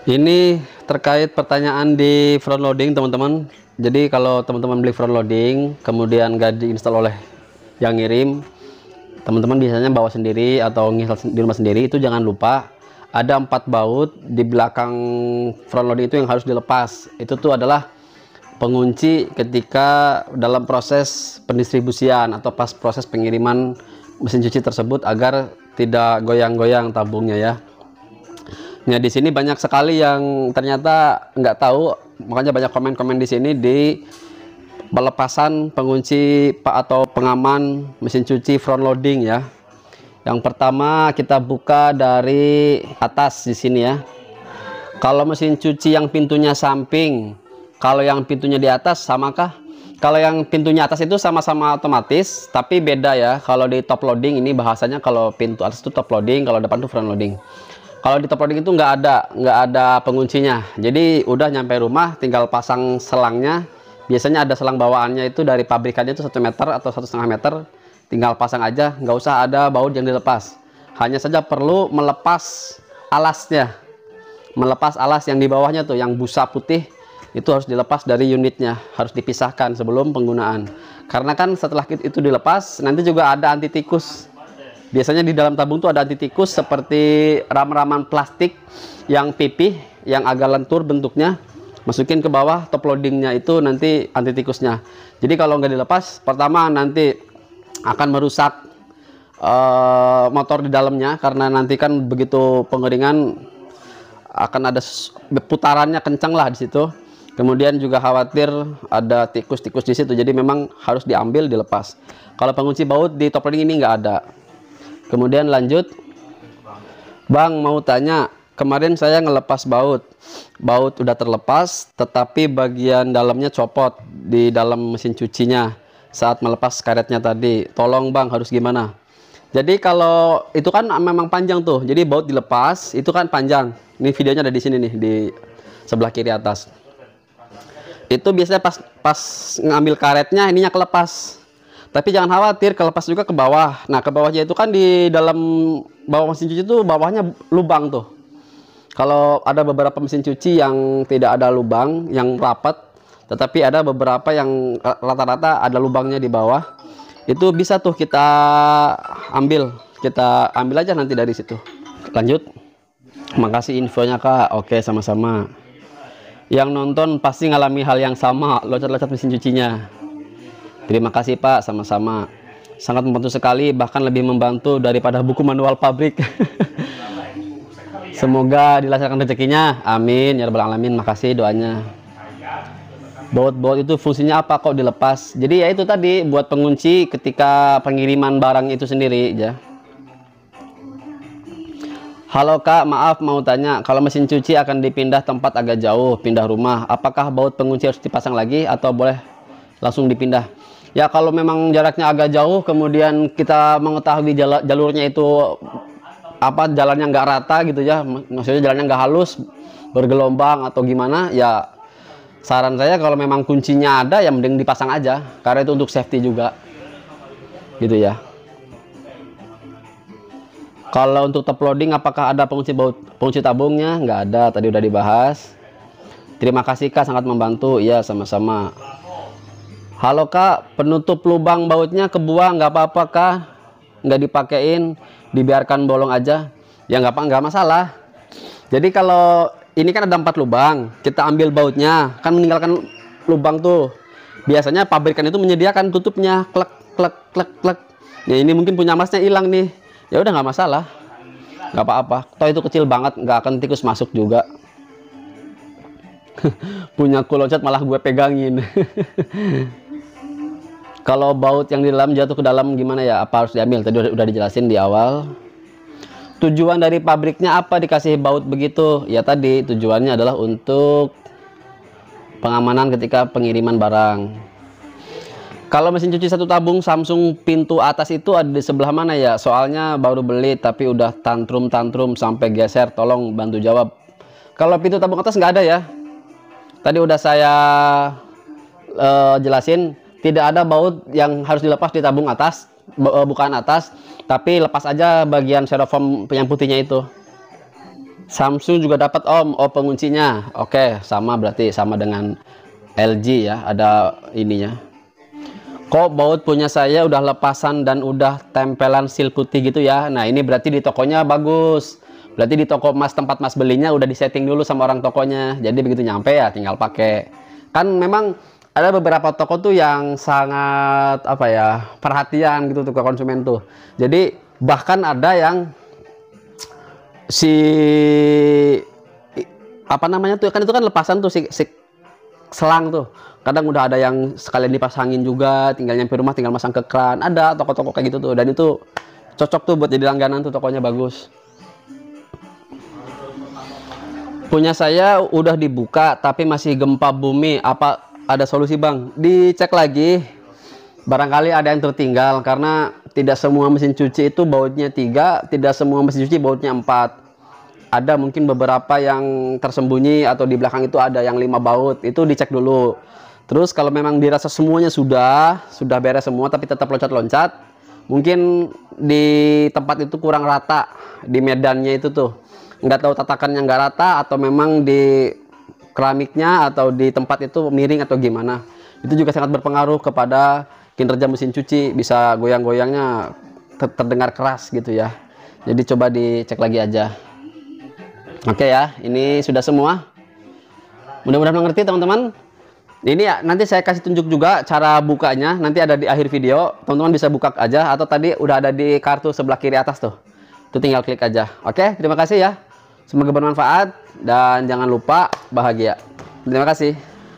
Ini terkait pertanyaan di front loading, teman-teman. Jadi kalau teman-teman beli front loading kemudian nggak diinstal oleh yang ngirim, teman-teman biasanya bawa sendiri atau nginstal di rumah sendiri, itu jangan lupa ada 4 baut di belakang front loading itu yang harus dilepas. Itu tuh adalah pengunci ketika dalam proses pendistribusian atau pas proses pengiriman mesin cuci tersebut agar tidak goyang-goyang tabungnya ya. Nah, di sini banyak sekali yang ternyata nggak tahu, makanya banyak komen-komen di sini di pelepasan pengunci atau pengaman mesin cuci front loading ya. Yang pertama kita buka dari atas di sini ya. Kalau mesin cuci yang pintunya samping, kalau yang pintunya di atas samakah? Kalau yang pintunya atas itu sama-sama otomatis, tapi beda ya. Kalau di top loading ini bahasanya kalau pintu atas itu top loading, kalau depan itu front loading. Kalau di top loading itu nggak ada penguncinya. Jadi udah nyampe rumah tinggal pasang selangnya. Biasanya ada selang bawaannya itu dari pabrikannya itu 1 meter atau 1,5 meter. Tinggal pasang aja, nggak usah ada baut yang dilepas. Hanya saja perlu melepas alasnya. Melepas alas yang di bawahnya tuh, yang busa putih itu harus dilepas dari unitnya, harus dipisahkan sebelum penggunaan. Karena kan setelah itu dilepas, nanti juga ada anti tikus. Biasanya di dalam tabung tuh ada anti tikus seperti ram-raman plastik yang pipih, yang agak lentur bentuknya. Masukin ke bawah top loadingnya itu nanti anti tikusnya. Jadi kalau nggak dilepas, pertama nanti akan merusak motor di dalamnya, karena nanti kan begitu pengeringan akan ada putarannya kencang lah di situ. Kemudian juga khawatir ada tikus-tikus di situ. Jadi memang harus diambil, dilepas. Kalau pengunci baut di top loading ini nggak ada. Kemudian lanjut, Bang mau tanya, kemarin saya ngelepas baut udah terlepas tetapi bagian dalamnya copot di dalam mesin cucinya saat melepas karetnya tadi, tolong Bang harus gimana? Jadi kalau itu kan memang panjang tuh, jadi baut dilepas itu kan panjang. Ini videonya ada di sini nih, di sebelah kiri atas. Itu biasanya pas ngambil karetnya ininya kelepas. Tapi jangan khawatir, kelepas juga ke bawah. Nah, ke bawahnya itu kan di dalam bawah mesin cuci itu bawahnya lubang tuh. Kalau ada beberapa mesin cuci yang tidak ada lubang, yang rapat, tetapi ada beberapa yang rata-rata ada lubangnya di bawah. Itu bisa tuh kita ambil aja nanti dari situ. Lanjut. Makasih infonya Kak. Oke, sama-sama. Yang nonton pasti ngalami hal yang sama, loncat-loncat mesin cucinya. Terima kasih Pak, sama-sama. Sangat membantu sekali, bahkan lebih membantu daripada buku manual pabrik. Semoga dilancarkan rezekinya, amin ya rabbal alamin. Makasih doanya. Baut-baut itu fungsinya apa kok dilepas? Jadi ya itu tadi, buat pengunci ketika pengiriman barang itu sendiri ya. Halo Kak, maaf mau tanya, kalau mesin cuci akan dipindah tempat agak jauh, pindah rumah, apakah baut pengunci harus dipasang lagi atau boleh langsung dipindah? Ya kalau memang jaraknya agak jauh, kemudian kita mengetahui jalurnya itu jalannya nggak rata gitu ya, maksudnya jalannya nggak halus, bergelombang atau gimana, ya saran saya kalau memang kuncinya ada ya mending dipasang aja, karena itu untuk safety juga gitu ya. Kalau untuk top loading apakah ada pengunci tabungnya? Nggak ada, tadi udah dibahas. Terima kasih Kak, sangat membantu. Ya sama-sama. Halo Kak, penutup lubang bautnya kebuang, nggak apa-apa Kak? Nggak dipakein, dibiarkan bolong aja? Ya nggak masalah. Jadi kalau ini kan ada 4 lubang, kita ambil bautnya, kan meninggalkan lubang tuh. Biasanya pabrikan itu menyediakan tutupnya, klek klek klek klek. Ya ini mungkin punya masnya hilang nih, ya udah nggak masalah, nggak apa-apa. Toh itu kecil banget, nggak akan tikus masuk juga. Punya aku loncat malah gue pegangin. Kalau baut yang di dalam jatuh ke dalam gimana ya? Apa harus diambil? Tadi udah dijelasin di awal. Tujuan dari pabriknya apa dikasih baut begitu? Ya tadi tujuannya adalah untuk pengamanan ketika pengiriman barang. Kalau mesin cuci 1 tabung Samsung pintu atas itu ada di sebelah mana ya? Soalnya baru beli tapi udah tantrum sampai geser. Tolong bantu jawab. Kalau pintu tabung atas nggak ada ya. Tadi udah saya jelasin. Tidak ada baut yang harus dilepas di tabung atas, bukan atas, tapi lepas aja bagian styrofoam yang putihnya itu. Samsung juga dapat Om. Oh, penguncinya. Oke, sama berarti sama dengan LG ya, ada ininya. Kok baut punya saya udah lepasan dan udah tempelan seal putih gitu ya. Nah, ini berarti di tokonya bagus. Berarti di toko Mas, tempat Mas belinya udah disetting dulu sama orang tokonya. Jadi begitu nyampe ya tinggal pakai. Kan memang ada beberapa toko tuh yang sangat apa ya, perhatian gitu tuh ke konsumen tuh. Jadi bahkan ada yang si apa namanya tuh, kan itu kan lepasan tuh si selang tuh, kadang udah ada yang sekalian dipasangin juga, tinggal nyampe rumah tinggal masang ke kran. Ada toko-toko kayak gitu tuh, dan itu cocok tuh buat jadi langganan tuh, tokonya bagus. Punya saya udah dibuka tapi masih gempa bumi, apa ada solusi Bang? Dicek lagi, barangkali ada yang tertinggal, karena tidak semua mesin cuci itu bautnya 3, tidak semua mesin cuci bautnya 4. Ada mungkin beberapa yang tersembunyi, atau di belakang itu ada yang 5 baut, itu dicek dulu. Terus kalau memang dirasa semuanya sudah beres semua tapi tetap loncat-loncat, mungkin di tempat itu kurang rata, di medannya itu tuh nggak tahu tatakannya nggak rata, atau memang di keramiknya atau di tempat itu miring atau gimana. Itu juga sangat berpengaruh kepada kinerja mesin cuci, bisa goyang-goyangnya terdengar keras gitu ya. Jadi coba dicek lagi aja. Oke ya, ini sudah semua. Mudah-mudahan mengerti teman-teman. Ini ya, nanti saya kasih tunjuk juga cara bukanya. Nanti ada di akhir video. Teman-teman bisa buka aja, atau tadi udah ada di kartu sebelah kiri atas tuh. Itu tinggal klik aja. Oke, terima kasih ya. Semoga bermanfaat dan jangan lupa bahagia. Terima kasih.